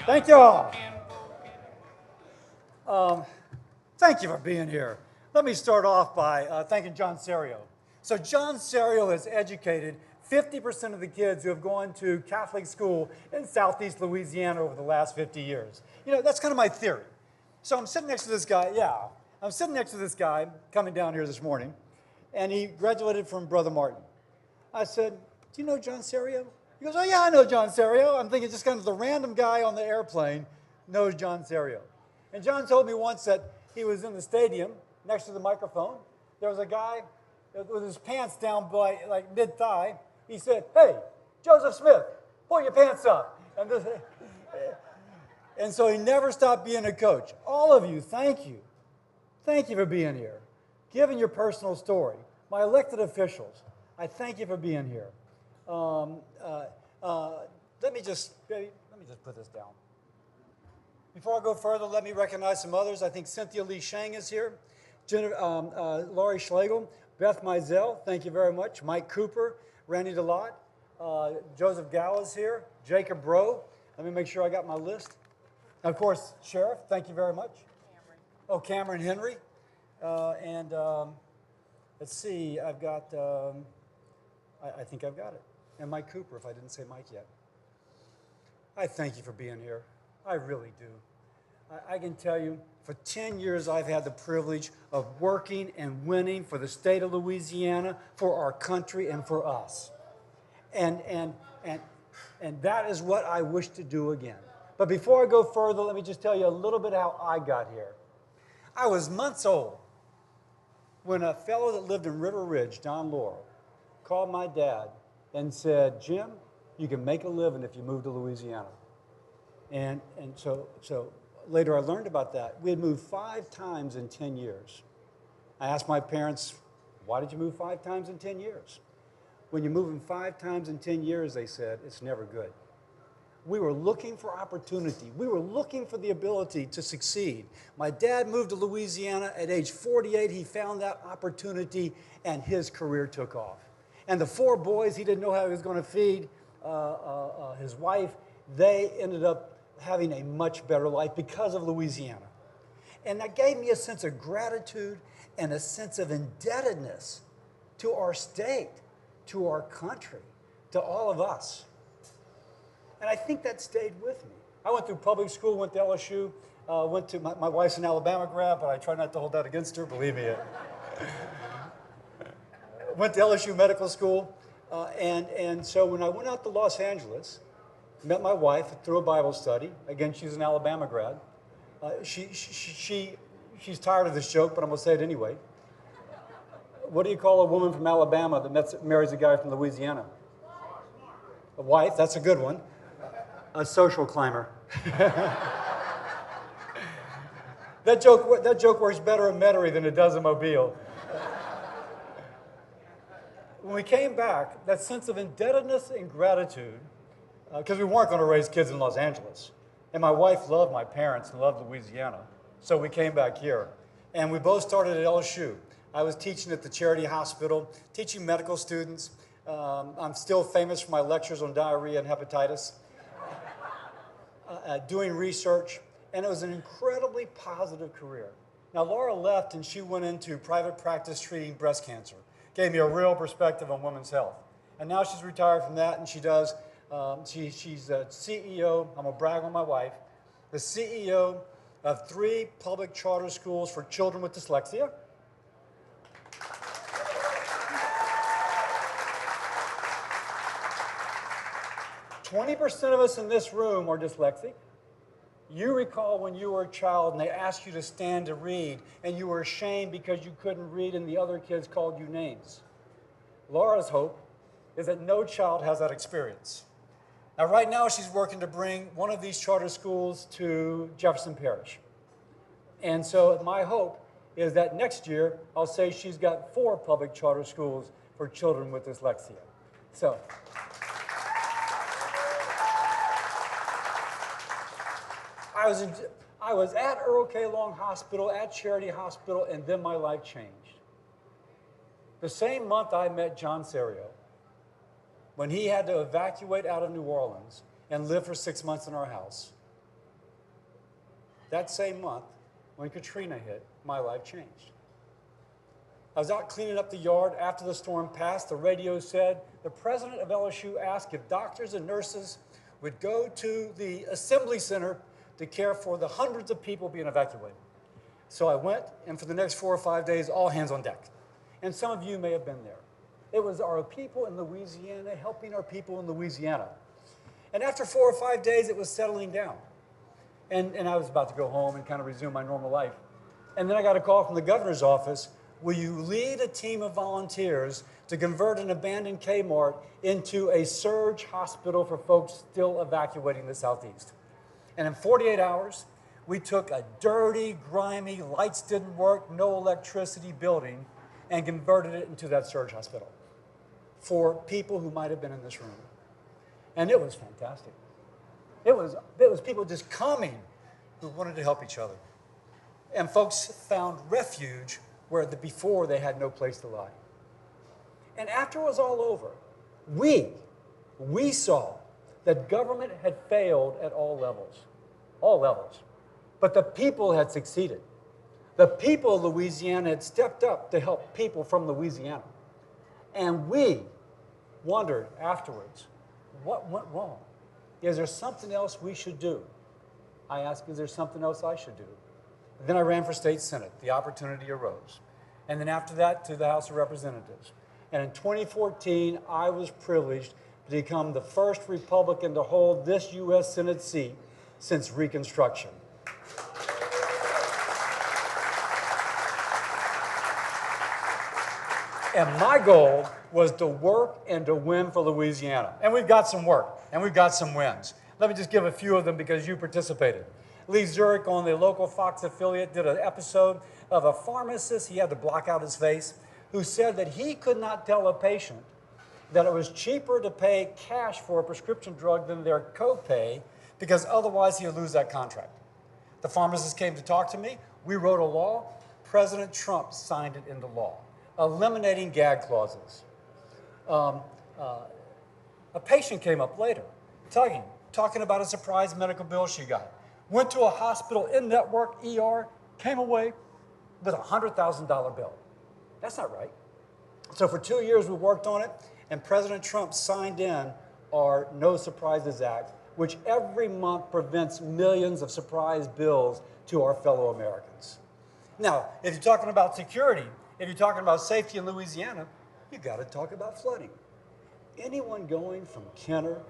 Thank you all. Thank you for being here. Let me start off by thanking John Serio. So John Serio has educated 50% of the kids who have gone to Catholic school in Southeast Louisiana over the last 50 years. You know, that's kind of my theory. So I'm sitting next to this guy, I'm sitting next to this guy coming down here this morning, and he graduated from Brother Martin. I said, do you know John Serio? He goes, oh yeah, I know John Serio. I'm thinking just kind of the random guy on the airplane knows John Serio. And John told me once that he was in the stadium next to the microphone. There was a guy with his pants down by like mid-thigh. He said, hey, Joseph Smith, pull your pants up. And so he never stopped being a coach. All of you, thank you. Thank you for being here, giving your personal story. My elected officials, I thank you for being here. Let me just put this down. Before I go further, let me recognize some others. I think Cynthia Lee Shang is here. Laurie Schlegel, Beth Mizell, thank you very much. Mike Cooper, Randy DeLotte, Joseph Gow is here. Jacob Bro, let me make sure I got my list. And of course, Sheriff, thank you very much. Cameron. Oh, Cameron Henry. Let's see, I've got, I think I've got it. And Mike Cooper, if I didn't say Mike yet. I thank you for being here. I really do. I can tell you, for 10 years I've had the privilege of working and winning for the state of Louisiana, for our country, and for us. And that is what I wish to do again. But before I go further, let me just tell you a little bit how I got here. I was months old when a fellow that lived in River Ridge, Don Laurel, called my dad and said, Jim, you can make a living if you move to Louisiana. And so later I learned about that. We had moved 5 times in 10 years. I asked my parents, why did you move 5 times in 10 years? When you're moving 5 times in 10 years, they said, it's never good. We were looking for opportunity. We were looking for the ability to succeed. My dad moved to Louisiana at age 48. He found that opportunity, and his career took off. And the 4 boys he didn't know how he was going to feed, his wife, they ended up having a much better life because of Louisiana. And that gave me a sense of gratitude and a sense of indebtedness to our state, to our country, to all of us. And I think that stayed with me. I went through public school, went to LSU, went to, my wife's an Alabama grad, but I try not to hold that against her, believe me. Went to LSU Medical School, and so when I went out to Los Angeles, met my wife through a Bible study. Again, she's an Alabama grad. She's tired of this joke, but I'm going to say it anyway. What do you call a woman from Alabama that marries a guy from Louisiana? A wife, that's a good one. A social climber. That joke works better in Metairie than it does in Mobile. When we came back, that sense of indebtedness and gratitude, because we weren't going to raise kids in Los Angeles. And my wife loved my parents and loved Louisiana. So we came back here. And we both started at LSU. I was teaching at the Charity Hospital, teaching medical students. I'm still famous for my lectures on diarrhea and hepatitis, doing research. And it was an incredibly positive career. Now, Laura left and she went into private practice treating breast cancer. Gave me a real perspective on women's health. And now she's retired from that and she does. She's a CEO, I'm going to brag on my wife, the CEO of 3 public charter schools for children with dyslexia. "20% of us in this room are dyslexic. You recall when you were a child and they asked you to stand to read and you were ashamed because you couldn't read and the other kids called you names. Laura's hope is that no child has that experience. Now, right now, she's working to bring one of these charter schools to Jefferson Parish. And so my hope is that next year, I'll say she's got 4 public charter schools for children with dyslexia. So, I was at Earl K. Long Hospital, at Charity Hospital, and then my life changed. The same month I met John Serio, when he had to evacuate out of New Orleans and live for 6 months in our house, that same month, when Katrina hit, my life changed. I was out cleaning up the yard after the storm passed. The radio said the president of LSU asked if doctors and nurses would go to the assembly center to care for the hundreds of people being evacuated. So I went, and for the next 4 or 5 days, all hands on deck. And some of you may have been there. It was our people in Louisiana helping our people in Louisiana. And after 4 or 5 days, it was settling down. And I was about to go home and kind of resume my normal life. And then I got a call from the governor's office. Will you lead a team of volunteers to convert an abandoned Kmart into a surge hospital for folks still evacuating the Southeast? And in 48 hours, we took a dirty, grimy, lights didn't work, no electricity building and converted it into that surge hospital for people who might have been in this room. And it was fantastic. It was people just coming who wanted to help each other. And folks found refuge where before they had no place to lie. And after it was all over, we saw that government had failed at all levels. But the people had succeeded. The people of Louisiana had stepped up to help people from Louisiana. And we wondered afterwards, what went wrong? Is there something else we should do? I asked, is there something else I should do? And then I ran for state senate. The opportunity arose. And then after that, to the House of Representatives. And in 2014, I was privileged to become the first Republican to hold this U.S. Senate seat since Reconstruction. And my goal was to work and to win for Louisiana. And we've got some work, and we've got some wins. Let me just give a few of them because you participated. Lee Zurich on the local Fox affiliate did an episode of a pharmacist, he had to block out his face, who said that he could not tell a patient that it was cheaper to pay cash for a prescription drug than their copay because otherwise he would lose that contract. The pharmacist came to talk to me. We wrote a law. President Trump signed it into law, eliminating gag clauses. A patient came up later talking about a surprise medical bill she got. Went to a hospital in-network ER, came away with a $100,000 bill. That's not right. So for 2 years we worked on it, and President Trump signed in our No Surprises Act, which every month prevents millions of surprise bills to our fellow Americans. Now, if you're talking about security, if you're talking about safety in Louisiana, you got to talk about flooding. Anyone going from Kenner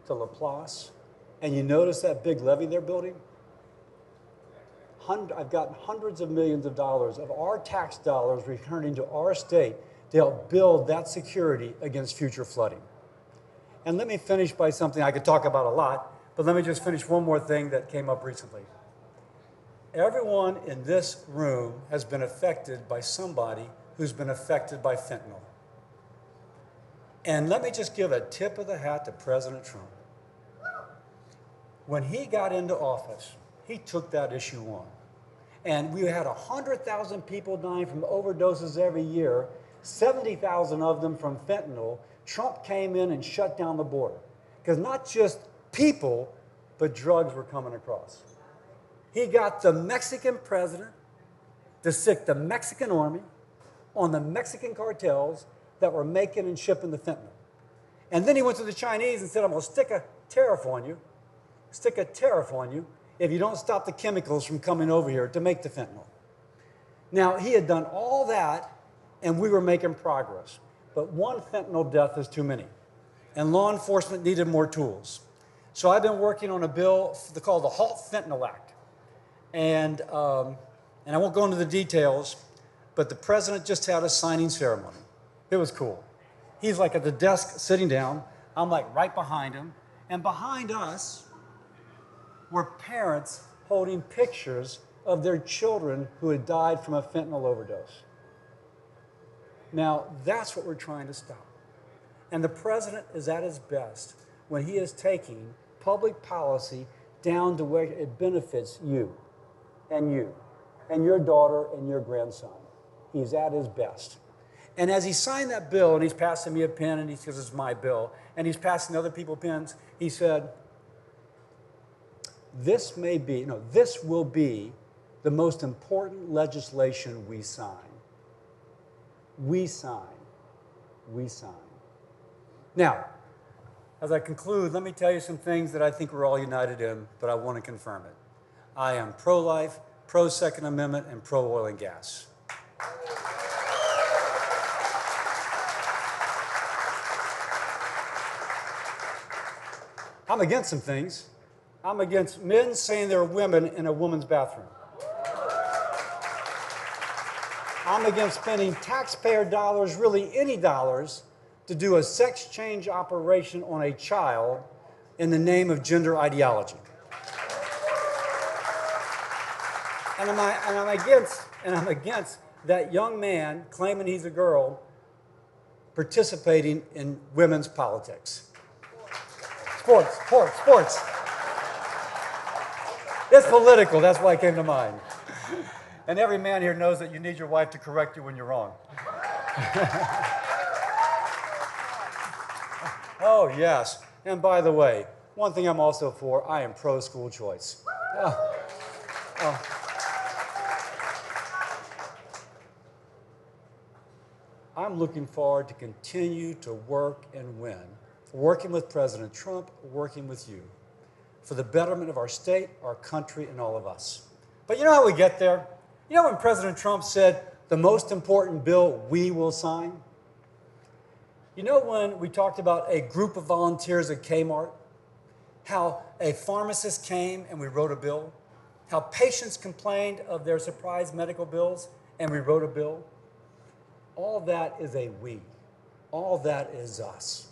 to Laplace, and you notice that big levee they're building? I've gotten hundreds of millions of dollars of our tax dollars returning to our state to help build that security against future flooding. And let me finish by something I could talk about a lot, but let me just finish one more thing that came up recently. Everyone in this room has been affected by somebody who's been affected by fentanyl. And let me just give a tip of the hat to President Trump. When he got into office, he took that issue on. And we had 100,000 people dying from overdoses every year, 70,000 of them from fentanyl. Trump came in and shut down the border. Because not just people, but drugs were coming across. He got the Mexican president to sic the Mexican army on the Mexican cartels that were making and shipping the fentanyl. And then he went to the Chinese and said, I'm going to stick a tariff on you if you don't stop the chemicals from coming over here to make the fentanyl. Now, he had done all that, and we were making progress. But one fentanyl death is too many, and law enforcement needed more tools. So I've been working on a bill called the Halt Fentanyl Act. And I won't go into the details, but the president just had a signing ceremony. It was cool. He's like at the desk sitting down. I'm like right behind him. And behind us were parents holding pictures of their children who had died from a fentanyl overdose. Now, that's what we're trying to stop. And the president is at his best when he is taking public policy down to where it benefits you and your daughter and your grandson. He's at his best. And as he signed that bill, and he's passing me a pen, and he says, it's my bill, and he's passing other people pens, he said, this may be, no, this will be the most important legislation we sign. We sign. We sign. Now, as I conclude, let me tell you some things that I think we're all united in, but I want to confirm it. I am pro-life, pro-Second Amendment, and pro-oil and gas. I'm against some things. I'm against men saying they're women in a woman's bathroom. I'm against spending taxpayer dollars, really any dollars, to do a sex change operation on a child in the name of gender ideology. And I'm against that young man claiming he's a girl participating in women's politics. Sports. It's political, that's why it came to mind. And every man here knows that you need your wife to correct you when you're wrong. Oh, yes. And by the way, one thing I'm also for, I am pro-school choice. I'm looking forward to continue to work and win, working with President Trump, working with you, for the betterment of our state, our country, and all of us. But you know how we get there? You know when President Trump said, the most important bill we will sign? You know when we talked about a group of volunteers at Kmart? How a pharmacist came and we wrote a bill? How patients complained of their surprise medical bills and we wrote a bill? All that is a we. All that is us.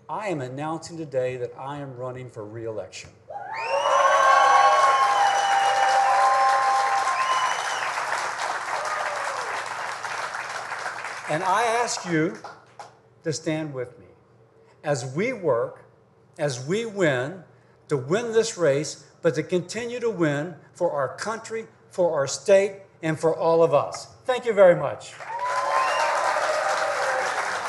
I am announcing today that I am running for re-election. And I ask you to stand with me as we work, as we win, to win this race, but to continue to win for our country, for our state, and for all of us. Thank you very much.